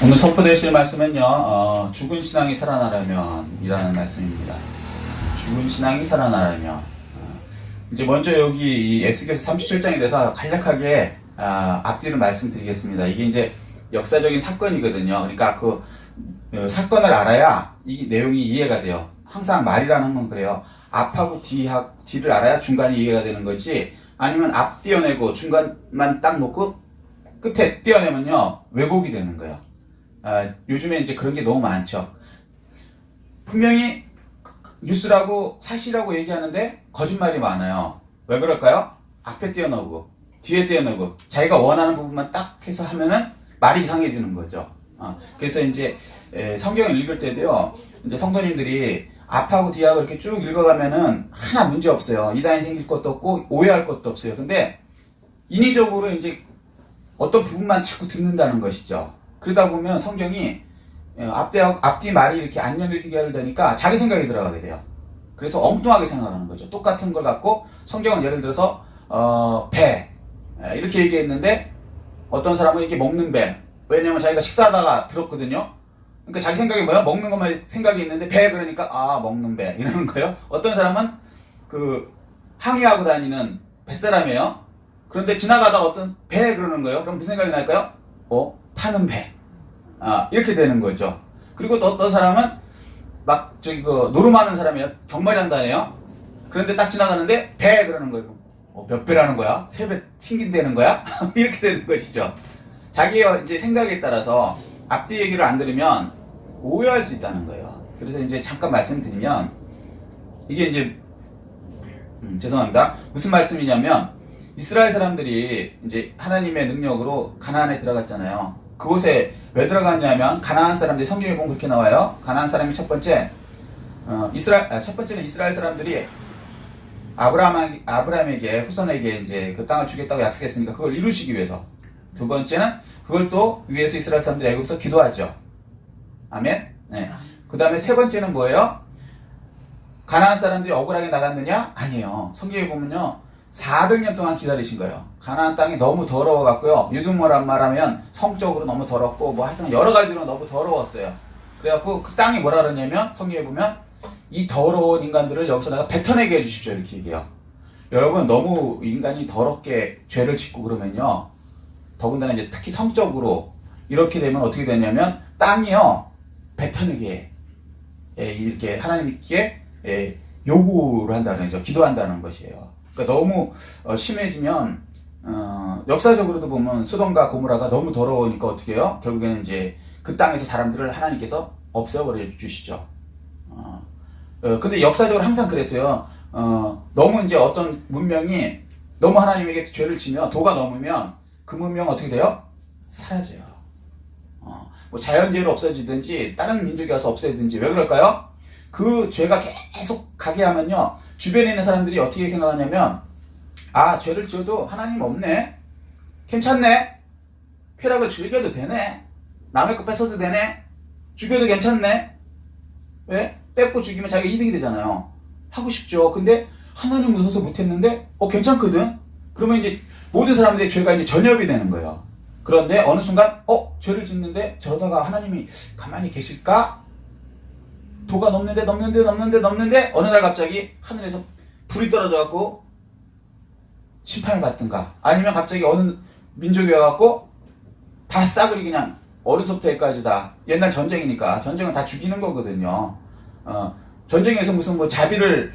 오늘 선포되실 말씀은요, 죽은 신앙이 살아나려면 이라는 말씀입니다. 죽은 신앙이 살아나려면. 이제 먼저 여기 이 에스겔서 37장에 대해서 간략하게 앞뒤를 말씀드리겠습니다. 이게 이제 역사적인 사건이거든요. 그러니까 그 사건을 알아야 이 내용이 이해가 돼요. 항상 말이라는 건 그래요. 앞하고 뒤를 알아야 중간이 이해가 되는 거지, 아니면 앞 띄어내고 중간만 딱 놓고 끝에 띄어내면요, 왜곡이 되는 거예요. 요즘에 이제 그런 게 너무 많죠. 분명히 뉴스라고 사실이라고 얘기하는데 거짓말이 많아요. 왜 그럴까요? 앞에 띄어넣고 뒤에 띄어넣고 자기가 원하는 부분만 딱 해서 하면은 말이 이상해지는 거죠. 그래서 이제 성경을 읽을 때도요, 이제 성도님들이 앞하고 뒤하고 이렇게 쭉 읽어가면은 하나 문제 없어요. 이단이 생길 것도 없고 오해할 것도 없어요. 근데 인위적으로 이제 어떤 부분만 자꾸 듣는다는 것이죠. 그러다 보면 성경이 앞뒤 말이 이렇게 안 연결되니까 자기 생각이 들어가게 돼요. 그래서 엉뚱하게 생각하는 거죠. 똑같은 걸 갖고 성경은 예를 들어서 배 이렇게 얘기했는데 어떤 사람은 이렇게 먹는 배, 왜냐면 자기가 식사하다가 들었거든요. 그러니까 자기 생각이 뭐야? 먹는 것만 생각이 있는데 배 그러니까 먹는 배 이러는 거예요. 어떤 사람은 그 항해하고 다니는 뱃사람이에요. 그런데 지나가다가 어떤 배 그러는 거예요. 그럼 무슨 생각이 날까요? 타는 배. 이렇게 되는 거죠. 그리고 또 어떤 사람은 막 노름하는 사람이에요. 경마장 다녀요. 그런데 딱 지나가는데 배 그러는 거예요. 몇 배라는 거야? 3배 튕긴다는 거야? 이렇게 되는 것이죠. 자기의 이제 생각에 따라서 앞뒤 얘기를 안 들으면 오해할 수 있다는 거예요. 그래서 이제 잠깐 말씀드리면 이게 이제 죄송합니다. 무슨 말씀이냐면 이스라엘 사람들이 이제 하나님의 능력으로 가나안에 들어갔잖아요. 그곳에 왜 들어갔냐면 가나안 사람들이, 성경에 보면 그렇게 나와요. 가나안 사람이 첫 번째는 이스라엘 사람들이 아브라함에게 후손에게 이제 그 땅을 주겠다고 약속했으니까 그걸 이루시기 위해서. 두 번째는 그걸 또 위해서 이스라엘 사람들이 애굽에서 기도하죠. 아멘. 네. 그 다음에 세 번째는 뭐예요? 가나안 사람들이 억울하게 나갔느냐? 아니에요. 성경에 보면요, 400년 동안 기다리신 거예요. 가나안 땅이 너무 더러워갖고요, 요즘 말하면 성적으로 너무 더럽고 뭐 하여튼 여러 가지로 너무 더러웠어요. 그래갖고 그 땅이 뭐라 그러냐면 성경에 보면 이 더러운 인간들을 여기서 내가 뱉어내게 해주십시오 이렇게 얘기해요. 여러분, 너무 인간이 더럽게 죄를 짓고 그러면요, 더군다나 이제 특히 성적으로 이렇게 되면 어떻게 되냐면 땅이요 뱉어내게 이렇게 하나님께 요구를 한다는 거죠. 기도한다는 것이에요. 그러니까 너무 심해지면 역사적으로도 보면 소돔과 고모라가 너무 더러우니까 어떻게 해요? 결국에는 이제 그 땅에서 사람들을 하나님께서 없애버려 주시죠. 근데 역사적으로 항상 그랬어요. 너무 이제 어떤 문명이 너무 하나님에게 죄를 지면, 도가 넘으면 그 문명은 어떻게 돼요? 사라져요. 뭐 자연재해로 없어지든지 다른 민족이 와서 없애든지. 왜 그럴까요? 그 죄가 계속 가게 하면요, 주변에 있는 사람들이 어떻게 생각하냐면 죄를 지어도 하나님 없네, 괜찮네, 쾌락을 즐겨도 되네, 남의 거 뺏어도 되네, 죽여도 괜찮네. 왜? 뺏고 죽이면 자기가 이득이 되잖아요. 하고 싶죠. 근데 하나님 무서워서 못했는데 괜찮거든. 그러면 이제 모든 사람들의 죄가 이제 전염이 되는 거예요. 그런데 어느 순간 죄를 짓는데 저러다가 하나님이 가만히 계실까? 도가 넘는데 어느 날 갑자기 하늘에서 불이 떨어져갖고 심판을 받든가, 아니면 갑자기 어느 민족이 와갖고 다 싸그리 그냥 어른서부터 애까지 다, 옛날 전쟁이니까 전쟁은 다 죽이는 거거든요. 전쟁에서 무슨 뭐 자비를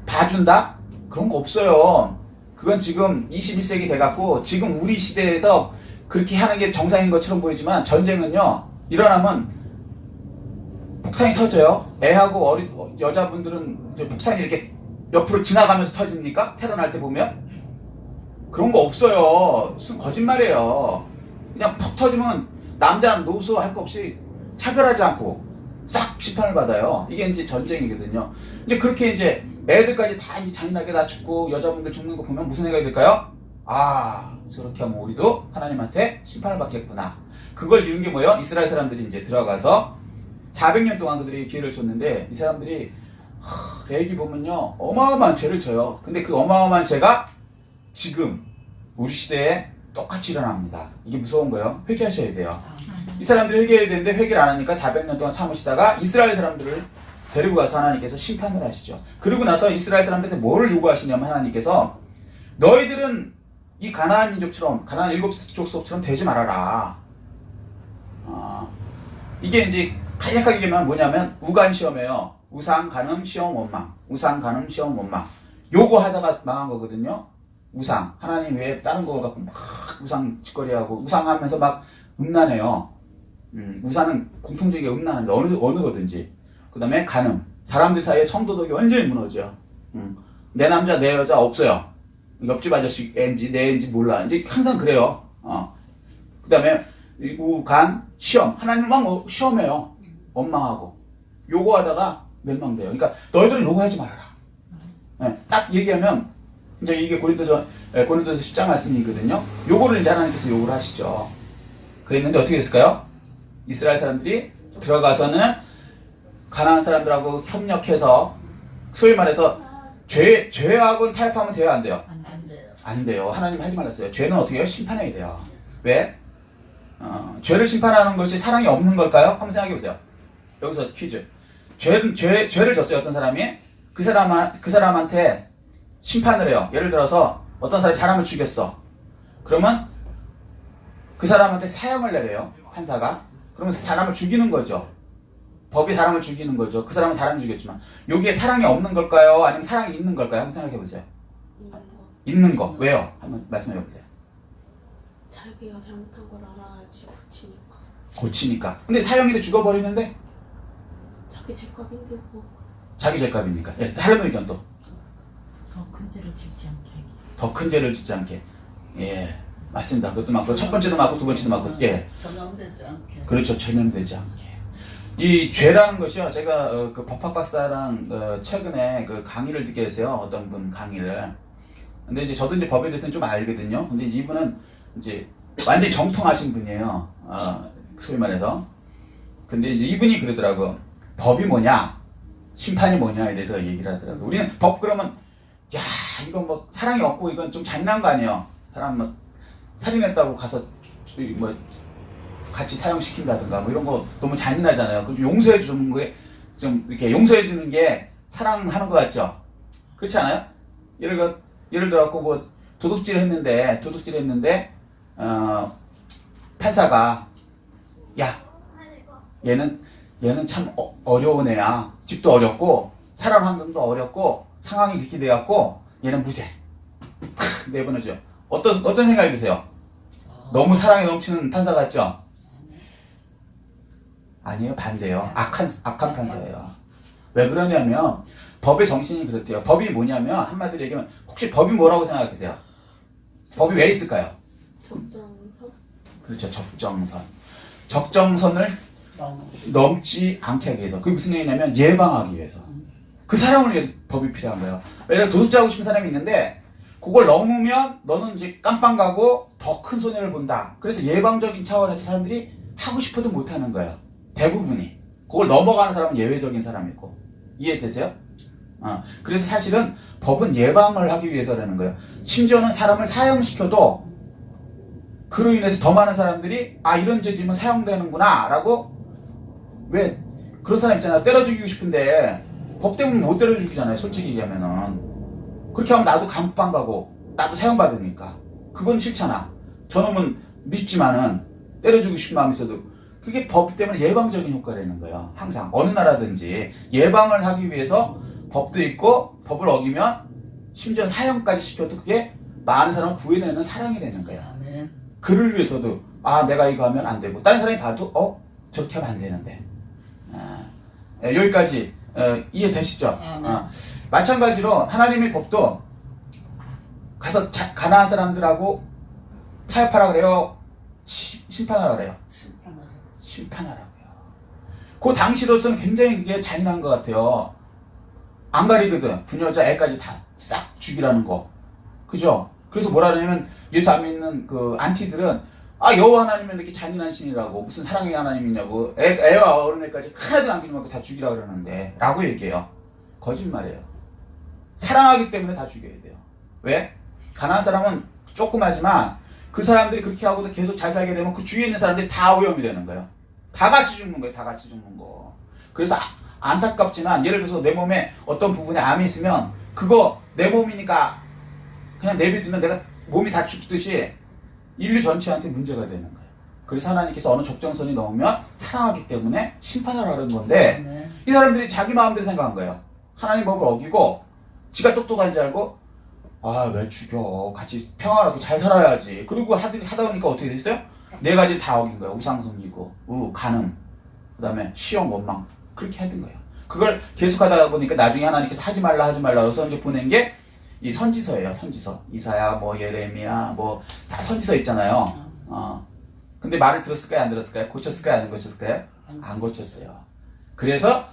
봐준다? 그런 거 없어요. 그건 지금 21세기 돼갖고 지금 우리 시대에서 그렇게 하는 게 정상인 것처럼 보이지만, 전쟁은요 일어나면 폭탄이 터져요. 애하고 어린 여자분들은 이제 폭탄이 이렇게 옆으로 지나가면서 터집니까? 테러 날 때 보면 그런 거 없어요. 거짓말이에요. 그냥 퍽 터지면 남자 노소 할 거 없이 차별하지 않고 싹 심판을 받아요. 이게 이제 전쟁이거든요. 이제 그렇게 이제 애들까지 다 이제 잔인하게 다 죽고 여자분들 죽는 거 보면 무슨 생각이 들까요? 저렇게 하면 우리도 하나님한테 심판을 받겠구나. 그걸 이룬 게 뭐예요? 이스라엘 사람들이 이제 들어가서 400년 동안 그들이 기회를 줬는데, 이 사람들이 레위기 보면요 어마어마한 죄를 져요. 근데 그 어마어마한 죄가 지금 우리 시대에 똑같이 일어납니다. 이게 무서운 거예요. 회개하셔야 돼요. 이 사람들이 회개해야 되는데 회개를 안 하니까 400년 동안 참으시다가 이스라엘 사람들을 데리고 가서 하나님께서 심판을 하시죠. 그리고 나서 이스라엘 사람들한테 뭐를 요구하시냐면 하나님께서 너희들은 이 가나안 민족처럼 가나안 7족속처럼 되지 말아라. 이게 이제 간략하게 얘기하면 뭐냐면 우간 시험이에요. 우상, 간음, 시험, 원망. 우상, 간음, 시험, 원망. 요거 하다가 망한 거거든요. 우상. 하나님 외에 다른 거 갖고 막 우상 짓거리하고 우상하면서 막 음란해요. 우상은 공통적이게 음란한데 어느 거든지. 그 다음에 간음. 사람들 사이에 성도덕이 완전히 무너져. 내 남자 내 여자 없어요. 옆집 아저씨 애인지 내 애인지 몰라. 이제 항상 그래요. 그 다음에 우간 시험. 하나님 막 시험해요. 원망하고. 요거 하다가 멸망돼요. 그러니까 너희들은 요거 하지 말아라. 네, 딱 얘기하면 이제 이게 고린도서 10장 말씀이거든요. 요거를 이제 하나님께서 요구를 하시죠. 그랬는데 어떻게 됐을까요? 이스라엘 사람들이 들어가서는 가나안 사람들하고 협력해서 소위 말해서 죄하고는 타협하면 돼요, 안 돼요? 안 돼요. 안 돼요. 하나님 하지 말랐어요. 죄는 어떻게 해요? 심판해야 돼요. 왜? 죄를 심판하는 것이 사랑이 없는 걸까요? 한번 생각해 보세요. 여기서 퀴즈. 죄를 졌어요, 어떤 사람이. 그 사람한테 심판을 해요. 예를 들어서 어떤 사람이 사람을 죽였어. 그러면 그 사람한테 사형을 내려요, 판사가. 그러면 사람을 죽이는 거죠. 법이 사람을 죽이는 거죠. 그 사람은 사람을 죽였지만. 여기에 사랑이 없는 걸까요? 아니면 사랑이 있는 걸까요? 한번 생각해 보세요. 있는 거. 왜요? 한번 말씀해 보세요. 자기가 잘못한 걸 알아야지 고치니까. 고치니까. 근데 사형인데 죽어버리는데? 자기 죄값인데 뭐. 자기 죄값입니까? 예, 다른 의견 또. 더 큰 죄를 짓지 않게. 더 큰 죄를 짓지 않게. 예, 맞습니다. 그것도 맞고, 첫 번째도 맞고, 두 번째도 맞고, 예. 전염되지 않게. 그렇죠. 전염되지 않게. 이 죄라는 것이요. 제가 그 법학 박사랑 최근에 그 강의를 듣게 했어요. 어떤 분 강의를. 근데 이제 저도 이제 법에 대해서는 좀 알거든요. 근데 이제 이분은 이제 완전히 정통하신 분이에요. 소위 말해서. 근데 이제 이분이 그러더라고. 법이 뭐냐? 심판이 뭐냐에 대해서 얘기를 하더라고. 우리는 법 그러면 야 이거 뭐 사랑이 없고 이건 좀 잔인한 거 아니에요. 사람 뭐 살인했다고 가서 뭐 같이 사형시킨다든가 뭐 이런 거 너무 잔인하잖아요. 그럼 좀 용서해 주는 거에 좀 이렇게 용서해 주는 게 사랑하는 것 같죠? 그렇지 않아요? 예를 들어갖고 뭐 도둑질을 했는데 판사가 야 얘는 참 어려운 애야. 집도 어렵고 사람 환경도 어렵고 상황이 그렇게 돼갖고 얘는 무죄. 탁 내보내죠. 어떤 생각이 드세요? 너무 사랑이 넘치는 판사 같죠? 아니에요, 반대요. 악한 판사예요. 왜 그러냐면 법의 정신이 그렇대요. 법이 뭐냐면 한마디로 얘기하면 혹시 법이 뭐라고 생각하세요? 법이 왜 있을까요? 적정선? 그렇죠, 적정선을 넘지 않게 하기 위해서. 그게 무슨 얘기냐면 예방하기 위해서. 그 사람을 위해서 법이 필요한 거예요. 예를 들어 도둑질하고 싶은 사람이 있는데 그걸 넘으면 너는 이제 깜빵 가고 더 큰 손해를 본다. 그래서 예방적인 차원에서 사람들이 하고 싶어도 못하는 거예요. 대부분이. 그걸 넘어가는 사람은 예외적인 사람이고. 이해되세요? 그래서 사실은 법은 예방을 하기 위해서라는 거예요. 심지어는 사람을 사형시켜도 그로 인해서 더 많은 사람들이 이런 죄 지면 사형되는구나 라고. 왜 그런 사람 있잖아요. 때려 죽이고 싶은데 법 때문에 못 때려 죽이잖아요. 솔직히 얘기하면은. 그렇게 하면 나도 감옥방 가고 나도 사형받으니까. 그건 싫잖아. 저놈은 밉지만은 때려 죽이고 싶은 마음이 있어도 그게 법 때문에 예방적인 효과라는 거예요. 항상 어느 나라든지 예방을 하기 위해서 법도 있고 법을 어기면 심지어 사형까지 시켜도 그게 많은 사람을 구해내는 사랑이라는 거예요. 그를 위해서도 내가 이거 하면 안 되고 다른 사람이 봐도 저렇게 하면 안 되는데. 여기까지 이해되시죠? 마찬가지로 하나님의 법도 가서 가나안 사람들하고 타협하라 그래요? 심판하라 그래요? 심판하라고요. 그 당시로서는 굉장히 그게 잔인한 것 같아요. 안 가리거든. 부녀자 애까지 다 싹 죽이라는 거. 그죠? 그래서 뭐라 그러냐면 예수 안 믿는 그 안티들은 여호와 하나님은 이렇게 잔인한 신이라고 무슨 사랑의 하나님이냐고 애와 어린애까지 하나도 남기지 말고 다 죽이라 그러는데 라고 얘기해요. 거짓말이에요. 사랑하기 때문에 다 죽여야 돼요. 왜? 가난한 사람은 조그마지만 그 사람들이 그렇게 하고도 계속 잘 살게 되면 그 주위에 있는 사람들이 다 오염이 되는 거예요. 다 같이 죽는 거예요. 다 같이 죽는 거. 그래서 안타깝지만 예를 들어서 내 몸에 어떤 부분에 암이 있으면 그거 내 몸이니까 그냥 내비두면 내가 몸이 다 죽듯이 인류 전체한테 문제가 되는 거예요. 그래서 하나님께서 어느 적정선이 넘으면 사랑하기 때문에 심판을 하는 건데 네. 이 사람들이 자기 마음대로 생각한 거예요. 하나님 법을 어기고 지가 똑똑한 줄 알고 아 왜 죽여 같이 평화롭게 잘 살아야지. 그리고 하다 보니까 어떻게 됐어요? 네 가지 다 어긴 거예요. 우상숭이고 간음 그 다음에 시험 원망 그렇게 하던 거예요. 그걸 계속 하다 보니까 나중에 하나님께서 하지 말라 그래서 이제 보낸 게 이 선지서예요. 선지서 이사야 뭐 예레미야 뭐 다 선지서 있잖아요. 근데 말을 들었을까요? 안 들었을까요? 고쳤을까요? 안 고쳤을까요? 안 고쳤어요. 그래서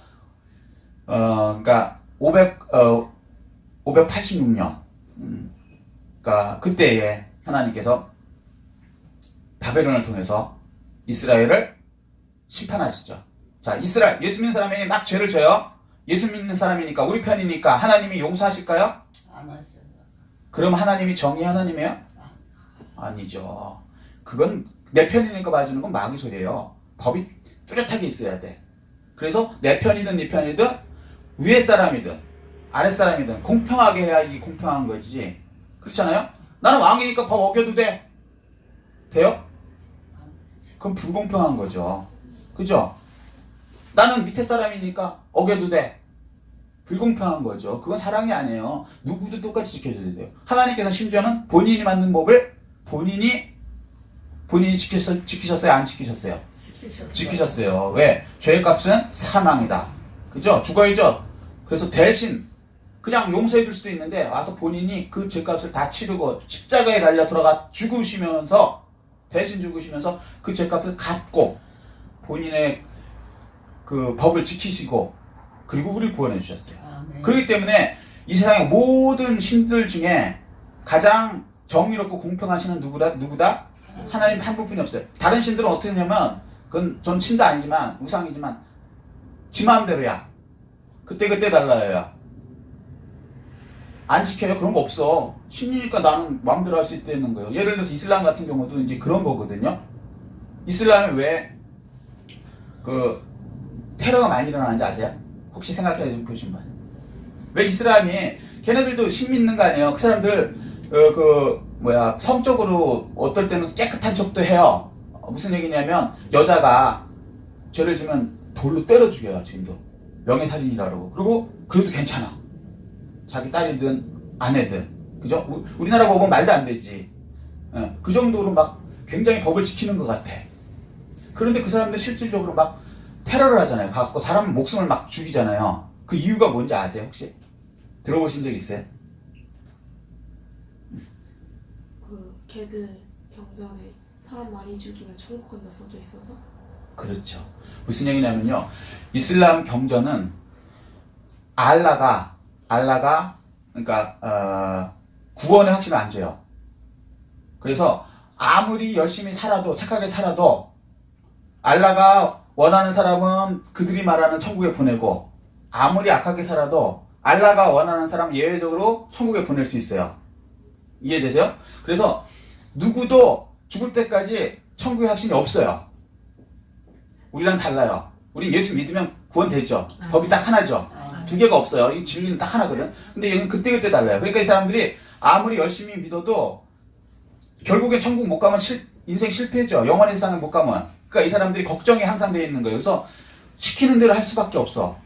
그러니까 586년 그러니까 그때에 하나님께서 바벨론을 통해서 이스라엘을 심판하시죠. 자, 이스라엘 예수 믿는 사람이 막 죄를 져요. 예수 믿는 사람이니까 우리 편이니까 하나님이 용서하실까요? 안 왔어요. 그럼 하나님이 정의 하나님이에요? 아니죠. 그건 내 편이니까 봐주는 건 마귀 소리예요. 법이 뚜렷하게 있어야 돼. 그래서 내 편이든 네 편이든 위에 사람이든 아래 사람이든 공평하게 해야 이게 공평한 거지. 그렇잖아요? 나는 왕이니까 법 어겨도 돼. 돼요? 그건 불공평한 거죠. 그죠? 나는 밑에 사람이니까 어겨도 돼. 불공평한 거죠. 그건 사랑이 아니에요. 누구도 똑같이 지켜줘야 돼요. 하나님께서 심지어는 본인이 만든 법을 본인이 지키셨어요? 안 지키셨어요? 지키셨어요. 왜? 죄의 값은 사망이다. 그죠? 죽어야죠. 그래서 대신 그냥 용서해 줄 수도 있는데 와서 본인이 그 죄값을 다 치르고 십자가에 달려 들어가 죽으시면서 대신 죽으시면서 그 죄값을 갚고 본인의 그 법을 지키시고 그리고 우리를 구원해 주셨어요. 아멘. 그렇기 때문에 이 세상의 모든 신들 중에 가장 정의롭고 공평하시는 누구다? 하나님 한 분뿐이 없어요. 다른 신들은 어떻게 하냐면 그건 전 신도 아니지만 우상이지만 지 마음대로야. 그때 달라요. 안 지켜요? 그런 거 없어. 신이니까 나는 마음대로 할 수 있다는 거예요. 예를 들어서 이슬람 같은 경우도 이제 그런 거거든요. 이슬람이 왜 그 테러가 많이 일어나는지 아세요? 혹시 생각해 보신 분? 왜 이슬람이 걔네들도 신 믿는 거 아니에요? 그 사람들 성적으로 어떨 때는 깨끗한 척도 해요. 무슨 얘기냐면 여자가 죄를 지면 돌로 때려 죽여요. 지금도 명예살인이라고. 그리고 그래도 괜찮아. 자기 딸이든 아내든 그죠? 우리나라 법은 말도 안 되지. 그 정도로 막 굉장히 법을 지키는 것 같아. 그런데 그 사람들 실질적으로 막 테러를 하잖아요. 갖고 사람 목숨을 막 죽이잖아요. 그 이유가 뭔지 아세요? 혹시 들어보신 적 있어요? 그 걔들 경전에 사람 많이 죽이면 천국 간다 써져 있어서. 그렇죠. 무슨 얘기냐면요. 이슬람 경전은 알라가 그러니까 구원의 확신을 안 줘요. 그래서 아무리 열심히 살아도 착하게 살아도 알라가 원하는 사람은 그들이 말하는 천국에 보내고 아무리 악하게 살아도 알라가 원하는 사람은 예외적으로 천국에 보낼 수 있어요. 이해되세요? 그래서 누구도 죽을 때까지 천국의 확신이 없어요. 우리랑 달라요. 우리 예수 믿으면 구원되죠. 법이 딱 하나죠. 두 개가 없어요. 이 진리는 딱 하나거든. 근데 여기는 그때 달라요. 그러니까 이 사람들이 아무리 열심히 믿어도 결국엔 천국 못 가면 인생 실패죠. 영원의 세상을 못 가면. 그러니까 이 사람들이 걱정이 항상 되어 있는 거예요. 그래서 시키는 대로 할 수밖에 없어.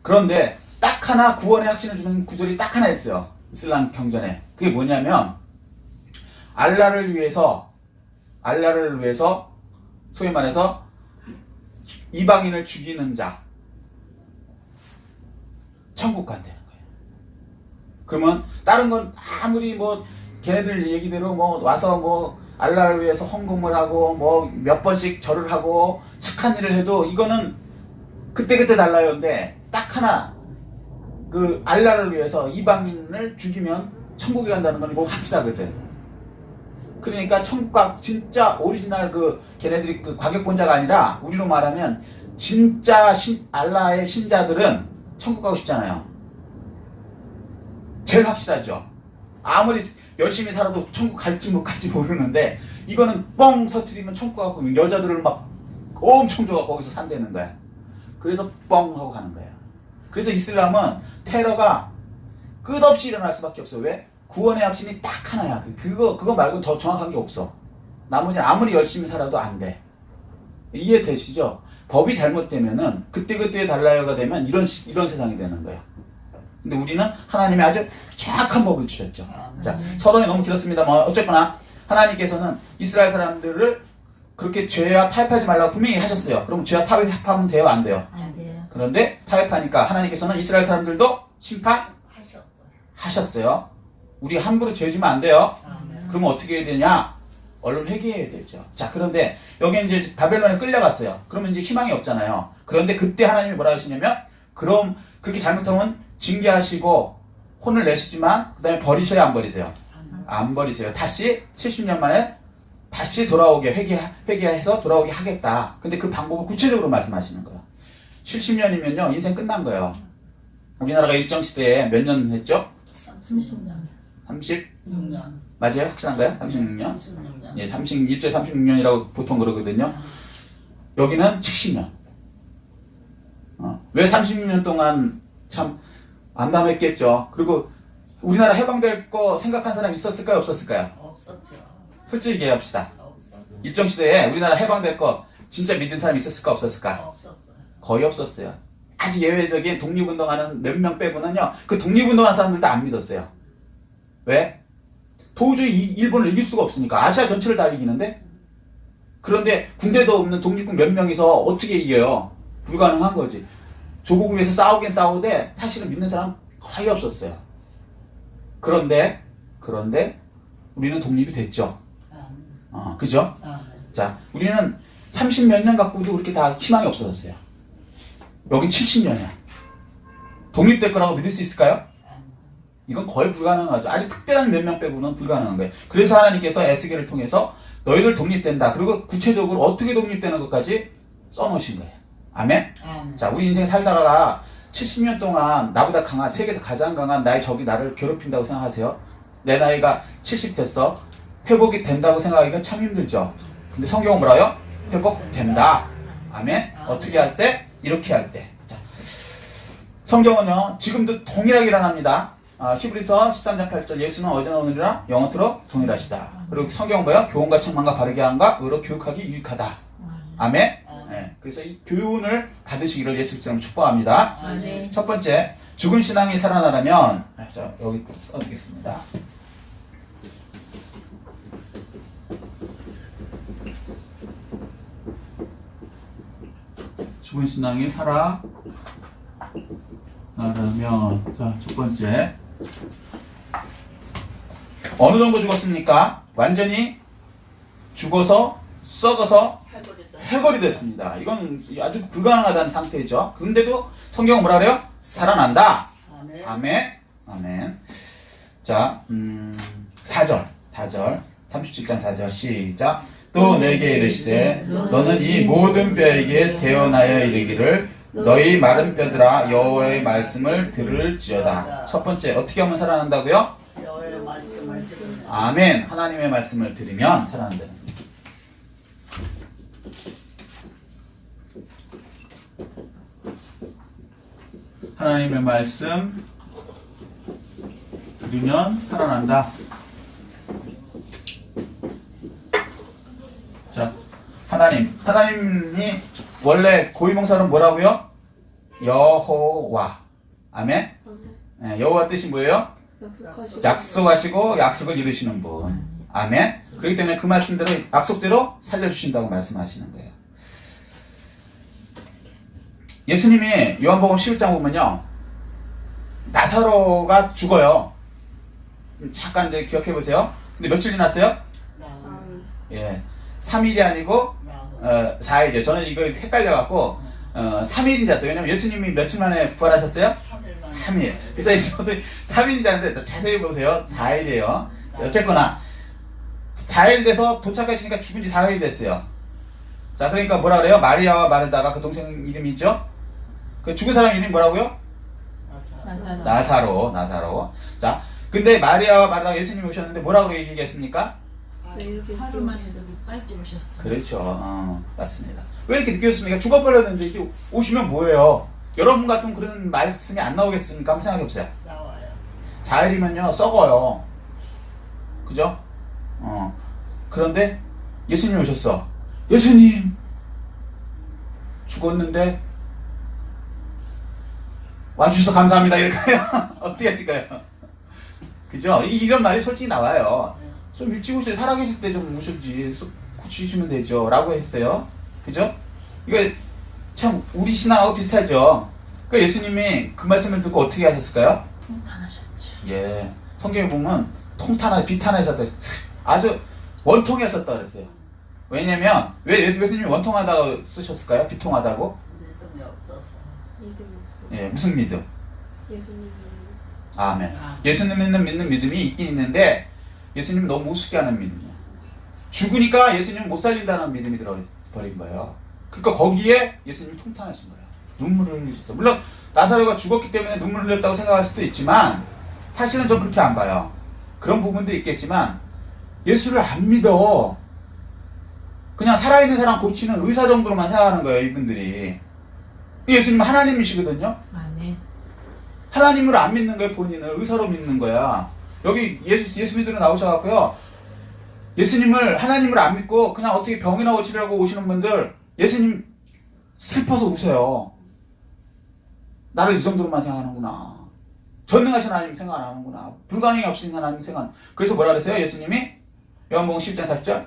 그런데 딱 하나 구원의 확신을 주는 구절이 딱 하나 있어요. 이슬람 경전에. 그게 뭐냐면 알라를 위해서 소위 말해서 이방인을 죽이는 자 천국 간다는 거예요. 그러면 다른 건 아무리 뭐 걔네들 얘기대로 뭐 와서 뭐 알라를 위해서 헌금을 하고 뭐 몇 번씩 절을 하고 착한 일을 해도 이거는 그때 달라요. 근데 딱 하나 그 알라를 위해서 이방인을 죽이면 천국에 간다는 건 이거 확실하거든. 그러니까 천국과 진짜 오리지널 걔네들이 과격본자가 아니라 우리로 말하면 진짜 알라의 신자들은 천국 가고 싶잖아요. 제일 확실하죠. 아무리 열심히 살아도 천국 갈지 못 갈지 모르는데 이거는 뻥 터트리면 천국 가고 여자들을 막 엄청 줘갖고 거기서 산다는 거야. 그래서 뻥 하고 가는 거야. 그래서 이슬람은 테러가 끝없이 일어날 수밖에 없어. 왜? 구원의 핵심이 딱 하나야. 그거 말고 더 정확한 게 없어. 나머지는 아무리 열심히 살아도 안 돼. 이해되시죠? 법이 잘못되면은 그때그때 달라요가 되면 이런 세상이 되는 거예요. 근데 우리는 하나님이 아주 정확한 법을 주셨죠. 자, 서론이 너무 길었습니다. 뭐 어쨌거나 하나님께서는 이스라엘 사람들을 그렇게 죄와 타협하지 말라고 분명히 하셨어요. 그럼 죄와 타협하면 돼요, 안 돼요? 안 돼요. 그런데 타협하니까 하나님께서는 이스라엘 사람들도 심판하셨어요. 우리 함부로 죄 지면 안 돼요. 그러면 어떻게 해야 되냐? 얼른 회개해야 되죠. 자, 그런데 여기 이제 바벨론에 끌려갔어요. 그러면 이제 희망이 없잖아요. 그런데 그때 하나님이 뭐라 하시냐면, 그럼 그렇게 잘못하면 징계하시고 혼을 내시지만 그 다음에 버리셔야 안 버리세요? 안 버리세요. 다시 70년 만에 다시 돌아오게 회개해서 돌아오게 하겠다. 근데 그 방법을 구체적으로 말씀하시는 거예요. 70년이면요 인생 끝난 거예요. 우리나라가 일정 시대에 몇 년 했죠? 30년. 6년. 맞아요? 확실한가요? 36년? 36년. 예, 36년이라고 보통 그러거든요. 여기는 70년. 왜 36년 동안 참 암담했겠죠. 그리고 우리나라 해방될 거 생각한 사람 있었을까요? 없었을까요? 없었죠. 솔직히 얘기합시다. 없었죠. 일정 시대에 우리나라 해방될 거 진짜 믿은 사람 있었을까? 없었을까? 없었어요. 거의 없었어요. 아주 예외적인 독립운동하는 몇 명 빼고는요, 그 독립운동하는 사람들도 안 믿었어요. 왜? 도저히 일본을 이길 수가 없으니까. 아시아 전체를 다 이기는데? 그런데 군대도 없는 독립군 몇 명이서 어떻게 이겨요? 불가능한 거지. 조국을 위해서 싸우긴 싸우되 사실은 믿는 사람 거의 없었어요. 그런데 우리는 독립이 됐죠. 그죠? 자, 우리는 30몇 년 갖고도 그렇게 다 희망이 없어졌어요. 여긴 70년이야. 독립될 거라고 믿을 수 있을까요? 이건 거의 불가능하죠. 아주 특별한 몇 명 빼고는 불가능한 거예요. 그래서 하나님께서 에스겔을 통해서 너희들 독립된다. 그리고 구체적으로 어떻게 독립되는 것까지 써놓으신 거예요. 아멘? 자, 우리 인생 살다가 70년 동안 나보다 강한, 세계에서 가장 강한 나의 적이 나를 괴롭힌다고 생각하세요? 내 나이가 70 됐어. 회복이 된다고 생각하기가 참 힘들죠. 근데 성경은 뭐라요? 회복된다. 아멘? 어떻게 할 때? 이렇게 할 때. 자, 성경은요, 지금도 동일하게 일어납니다. 히브리서 13장 8절 예수는 어제나 오늘이나 영원토록 동일하시다. 그리고 성경은 뭐야? 교훈과 책망과 바르게 함과 의로 교육하기 유익하다. 아멘? 네, 그래서 이 교훈을 받으시기를 예수 그리스도로 축복합니다. 아멘. 첫 번째, 죽은 신앙이 살아나려면, 자, 여기 써드리겠습니다. 죽은 신앙이 살아나려면, 자, 첫 번째, 어느 정도 죽었습니까? 완전히 죽어서 썩어서 해골이 됐습니다. 이건 아주 불가능하다는 상태죠. 그런데도 성경은 뭐라 그래요? 살아난다. 아멘. 아멘. 자, 4절. 37장 4절 시작. 또 내게 이르시되 너는 이 모든 뼈에게 대언하여 이르기를 너희 마른 뼈들아 여호와의 말씀을 들을지어다. 첫 번째, 어떻게 하면 살아난다고요? 여호와의 말씀을 들으면. 아멘. 하나님의 말씀을 들으면 살아난다는 거예요. 하나님의 말씀 들으면 살아난다. 자, 하나님이 원래 고유명사는 뭐라고요? 여호와. 아멘. 네, 여호와 뜻이 뭐예요? 약속하시고 약속을 이루시는 분. 아멘. 그렇기 때문에 그 말씀대로 약속대로 살려주신다고 말씀하시는 거예요. 예수님이 요한복음 11장 보면요, 나사로가 죽어요. 잠깐 이제 기억해 보세요. 근데 며칠 지났어요? 예, 3일이 아니고 4일이에요. 저는 이거 헷갈려갖고 3일이 잤어요. 왜냐면 예수님이 며칠 만에 부활하셨어요? 3일. 그래서 저도 3일이 잤는데 자세히 보세요. 4일이에요. 어쨌거나 4일 돼서 도착하시니까 죽은 지 4일이 됐어요. 자, 그러니까 뭐라 그래요? 마리아와 마르다가 그 동생 이름이 있죠? 그 죽은 사람 이름이 뭐라고요? 나사로. 자, 근데 마리아와 마르다가 예수님이 오셨는데 뭐라고 얘기했습니까? 왜 이렇게 하루 늦게 만에 오셨어요? 빨리 오셨어. 그렇죠. 맞습니다. 왜 이렇게 늦게 오셨습니까? 죽어버렸는데 이렇게 오시면 뭐예요? 여러분 같은 그런 말씀이 안 나오겠습니까? 한번 생각해보세요. 나와요. 4일이면요 썩어요. 그죠? 그런데 예수님이 오셨어. 예수님 죽었는데 와주셔서 감사합니다 이럴까요? 어떻게 하실까요? 그죠? 이런 말이 솔직히 나와요. 네. 좀 일찍 오셔야 살아계실 때 좀 오셨지 고치시면 되죠 라고 했어요. 그죠? 이거 참 우리 신앙하고 비슷하죠. 그 예수님이 그 말씀을 듣고 어떻게 하셨을까요? 통탄하셨죠. 예, 성경에 보면 통탄하 비탄하셨다 아주 원통하셨다 그랬어요. 왜냐면 왜 예수님이 원통하다고 쓰셨을까요? 비통하다고? 믿음이 없어서. 믿음이 없어요. 예, 무슨 믿음? 예수님이 아멘. 예수님 믿는 믿음이 있긴 있는데 예수님이 너무 우습게 하는 믿음이야. 죽으니까 예수님은 못 살린다는 믿음이 들어버린 거예요. 그러니까 거기에 예수님이 통탄하신 거예요. 눈물을 흘리셨어. 물론 나사로가 죽었기 때문에 눈물을 흘렸다고 생각할 수도 있지만 사실은 좀 그렇게 안 봐요. 그런 부분도 있겠지만 예수를 안 믿어. 그냥 살아있는 사람 고치는 의사 정도로만 생각하는 거예요. 이분들이. 예수님은 하나님이시거든요. 아멘. 하나님을 안 믿는 거예요. 본인을 의사로 믿는 거야. 여기 예수 믿으러 나오셔갖고요. 예수님을 하나님을 안 믿고 그냥 어떻게 병이나 고치려고 오시는 분들 예수님 슬퍼서 우세요. 나를 이 정도로만 생각하는구나. 전능하신 하나님 생각 안 하는구나. 불가능이 없으신 하나님 생각. 그래서 뭐라 그랬어요? 예수님이 요한복음 10장 40절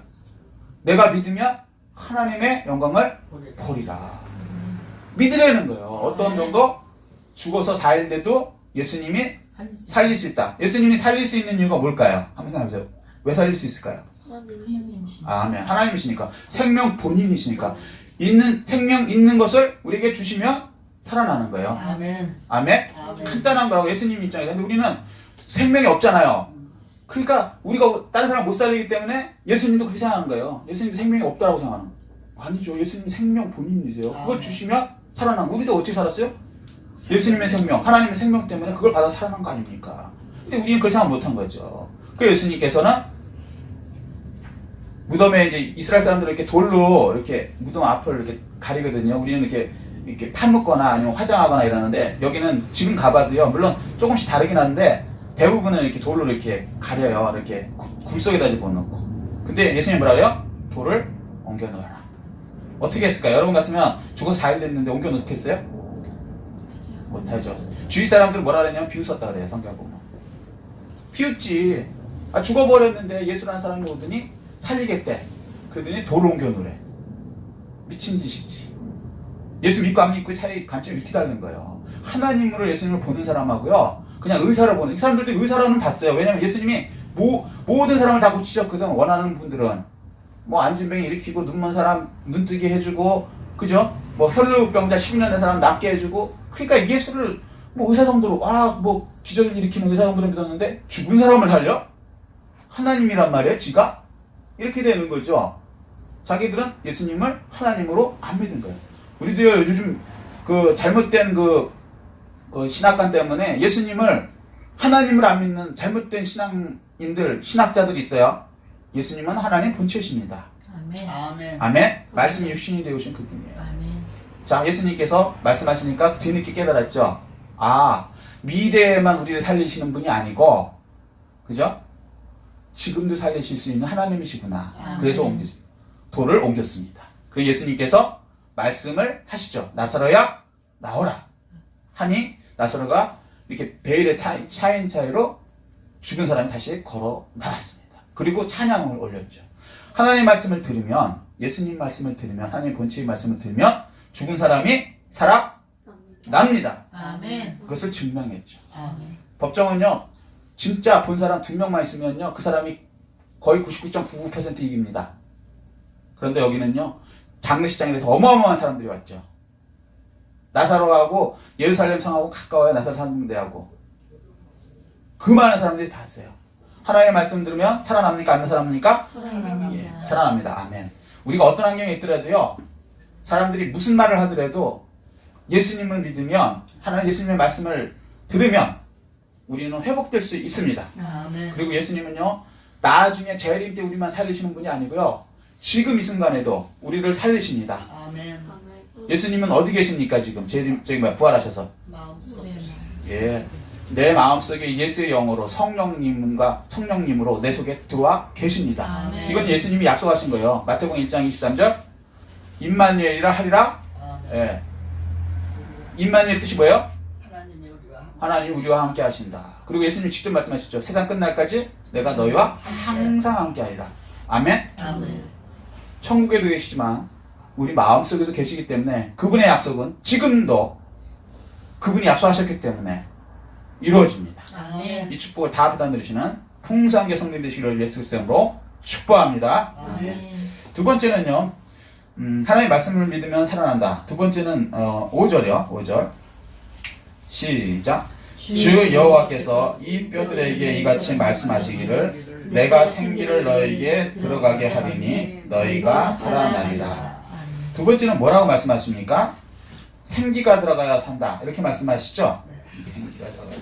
내가 믿으면 하나님의 영광을 보리라. 믿으려는 거예요. 어떤 정도? 죽어서 4일 돼도 예수님이 살릴 수 있다. 예수님이 살릴 수 있는 이유가 뭘까요? 한번 생각해보세요. 왜 살릴 수 있을까요? 하나님이시. 아멘. 하나님이시니까. 생명 본인이시니까. 있는 생명 있는 것을 우리에게 주시면 살아나는 거예요. 아멘. 아멘. 아멘. 간단한 거라고 예수님 입장에서. 근데 우리는 생명이 없잖아요. 그러니까 우리가 다른 사람 못 살리기 때문에 예수님도 그렇게 생각하는 거예요. 예수님도 생명이 없다라고 생각하는 거예요. 아니죠. 예수님 생명 본인이세요. 그걸 주시면 살아난. 우리도 어떻게 살았어요? 예수님의 생명, 하나님의 생명 때문에 그걸 받아 살아난 거 아닙니까? 근데 우리는 그걸 생각 못한 거죠. 그 예수님께서는 무덤에 이제 이스라엘 사람들은 이렇게 돌로 이렇게 무덤 앞을 이렇게 가리거든요. 우리는 이렇게 파묻거나 아니면 화장하거나 이러는데 여기는 지금 가봐도요. 물론 조금씩 다르긴 한데 대부분은 이렇게 돌로 이렇게 가려요. 이렇게 굴 속에다 집어넣고. 근데 예수님이 뭐라 그래요? 돌을 옮겨 놓아라. 어떻게 했을까요? 여러분 같으면 죽어서 4일 됐는데 옮겨 놓겠어요? 못하죠. 주위 사람들은 뭐라 그랬냐면 비웃었다 그래요. 성경 보면. 비웃지. 죽어버렸는데 예수라는 사람이 오더니 살리겠대. 그러더니 돌을 옮겨 놓으래. 미친 짓이지. 예수 믿고 안 믿고 차이 관점이 이렇게 다른 거예요. 하나님으로 예수님을 보는 사람하고요. 그냥 의사를 보는 이 사람들도 의사로는 봤어요. 왜냐면 예수님이 모든 사람을 다 고치셨거든. 원하는 분들은 뭐 안진병이 일으키고 눈먼 사람 눈뜨게 해주고 그죠? 뭐 혈루병자 12년 된 사람 낫게 해주고 그러니까 예수를 뭐 의사 정도로 뭐 기적을 일으키는 의사 정도로 믿었는데 죽은 사람을 살려? 하나님이란 말이에요. 지가? 이렇게 되는 거죠. 자기들은 예수님을 하나님으로 안 믿은 거예요. 우리도요 요즘 그 잘못된 그 신학관 때문에 예수님을 하나님을 안 믿는 잘못된 신앙인들 신학자들이 있어요. 예수님은 하나님 본체이십니다. 아멘. 아멘. 아멘. 말씀이 육신이 되오신 그분이에요. 아멘. 자, 예수님께서 말씀하시니까 뒤늦게 깨달았죠. 미래에만 우리를 살리시는 분이 아니고, 그죠? 지금도 살리실 수 있는 하나님이시구나. 아멘. 그래서 돌을 옮겼습니다. 그리고 예수님께서 말씀을 하시죠. 나사로야, 나오라. 하니, 나사로가 이렇게 베일의 차인 차이로 죽은 사람이 다시 걸어 나왔습니다. 그리고 찬양을 올렸죠. 하나님 말씀을 들으면, 예수님 말씀을 들으면, 하나님 본체의 말씀을 들으면, 죽은 사람이 살아납니다. 아멘. 그것을 증명했죠. 아멘. 법정은요, 진짜 본 사람 2명만 있으면요, 그 사람이 거의 99.99% 이깁니다. 그런데 여기는요, 장례식장에 대해서 어마어마한 사람들이 왔죠. 나사로하고 예루살렘 성하고 가까워요. 나사로 사는 데하고. 그 많은 사람들이 봤어요. 하나님의 말씀 들으면 살아납니까? 안 살아납니까? 예, 살아납니다. 아멘. 우리가 어떤 환경에 있더라도요, 사람들이 무슨 말을 하더라도 예수님을 믿으면 하나님 예수님의 말씀을 들으면 우리는 회복될 수 있습니다. 아멘. 그리고 예수님은요, 나중에 재림 때 우리만 살리시는 분이 아니고요, 지금 이 순간에도 우리를 살리십니다. 아멘. 아멘. 예수님은 어디 계십니까? 지금 부활하셔서. 마음속에. 예, 내 마음속에 예수의 영으로 성령님으로 내 속에 들어와 계십니다. 아멘. 이건 예수님이 약속하신 거예요. 마태복음 1장 23절 임마누엘이라 하리라. 아멘. 예. 임마누엘 뜻이 뭐예요? 하나님이 우리와 함께. 하나님 우리와 함께 하신다. 그리고 예수님 직접 말씀하셨죠. 세상 끝날까지 내가 너희와 항상 함께 하리라. 아멘. 아멘. 천국에도 계시지만 우리 마음속에도 계시기 때문에 그분의 약속은 지금도 그분이 약속하셨기 때문에 이루어집니다. 아멘. 이 축복을 다 받아 누리시는 풍성하게 성된 되시기를 예수 그리스도로 축복합니다. 아멘. 두 번째는요, 하나님의 말씀을 믿으면 살아난다. 두 번째는 5절이요. 5절 시작. 주 여호와께서 이 뼈들에게 이같이 말씀하시기를 내가 생기를 너에게 들어가게 하리니 너희가 살아나리라. 두 번째는 뭐라고 말씀하십니까? 생기가 들어가야 산다. 이렇게 말씀하시죠? 생기가 들어가야 돼.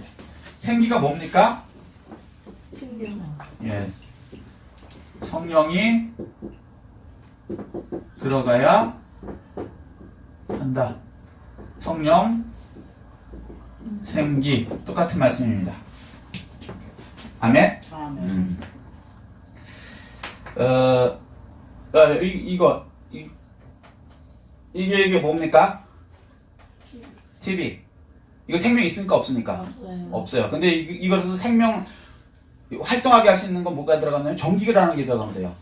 생기가 뭡니까? 생명. 예. 성령이 들어가야 한다. 성령, 생기, 똑같은 말씀입니다. 아멘? 아멘. 이게 뭡니까? TV. 이거 생명 있습니까? 없습니까? 없어요. 없어요. 근데 이거로서 생명 활동하게 할 수 있는 건 뭐가 들어가면 전기라는 게 들어가면 돼요.